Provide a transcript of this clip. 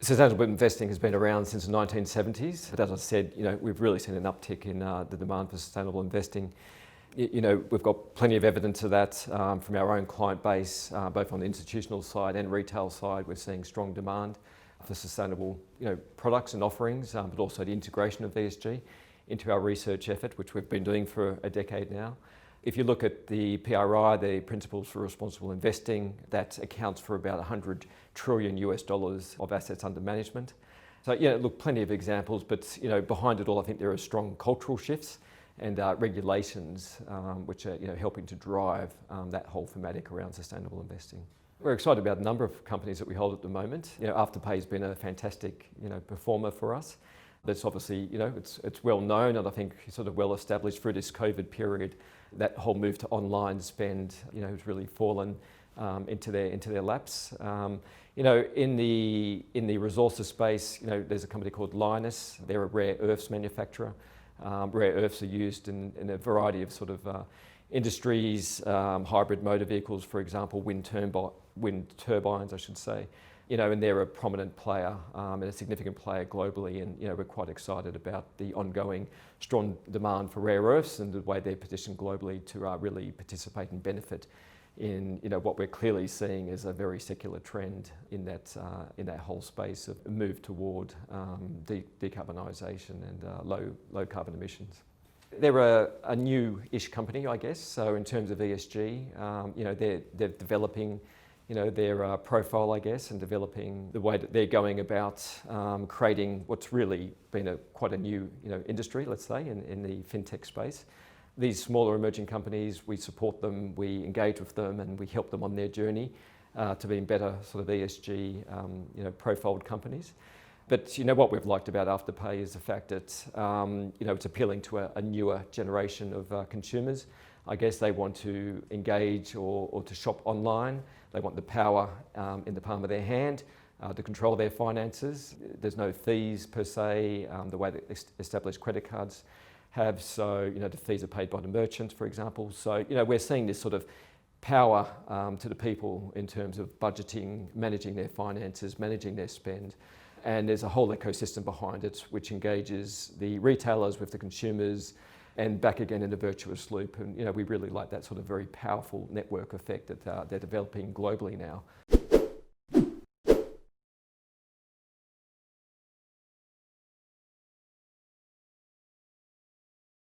Sustainable investing has been around since the 1970s. But as I said, we've really seen an uptick in the demand for sustainable investing. We've got plenty of evidence of that from our own client base, both on the institutional side and retail side. We're seeing strong demand for sustainable, products and offerings, but also the integration of ESG into our research effort, which we've been doing for a decade now. If you look at the PRI, the Principles for Responsible Investing, that accounts for about $100 trillion of assets under management. So look, plenty of examples, but behind it all, I think there are strong cultural shifts and regulations which are helping to drive that whole thematic around sustainable investing. We're excited about a number of companies that we hold at the moment. Afterpay has been a fantastic performer for us. That's obviously it's well known, and I think sort of well established through this COVID period. That whole move to online spend has really fallen into their laps. In the resources space, there's a company called Lynas. They're a rare earths manufacturer. Rare earths are used in a variety of sort of industries, hybrid motor vehicles, for example, wind turbines, I should say. And they're a prominent player and a significant player globally, and we're quite excited about the ongoing strong demand for rare earths and the way they're positioned globally to really participate and benefit in what we're clearly seeing as a very secular trend in that whole space of move toward decarbonisation and low carbon emissions. They're a new-ish company, I guess. So in terms of ESG, they're developing their profile, I guess, and developing the way that they're going about creating what's really been quite a new industry, let's say, in the fintech space. These smaller emerging companies, we support them, we engage with them, and we help them on their journey to being better sort of ESG profiled companies. But what we've liked about Afterpay is the fact that it's appealing to a newer generation of consumers. I guess they want to engage or to shop online. They want the power in the palm of their hand to control their finances. There's no fees per se, the way that established credit cards have. So, the fees are paid by the merchants, for example. So, we're seeing this sort of power to the people in terms of budgeting, managing their finances, managing their spend. And there's a whole ecosystem behind it, which engages the retailers with the consumers and back again in a virtuous loop. And we really like that sort of very powerful network effect that they're developing globally now.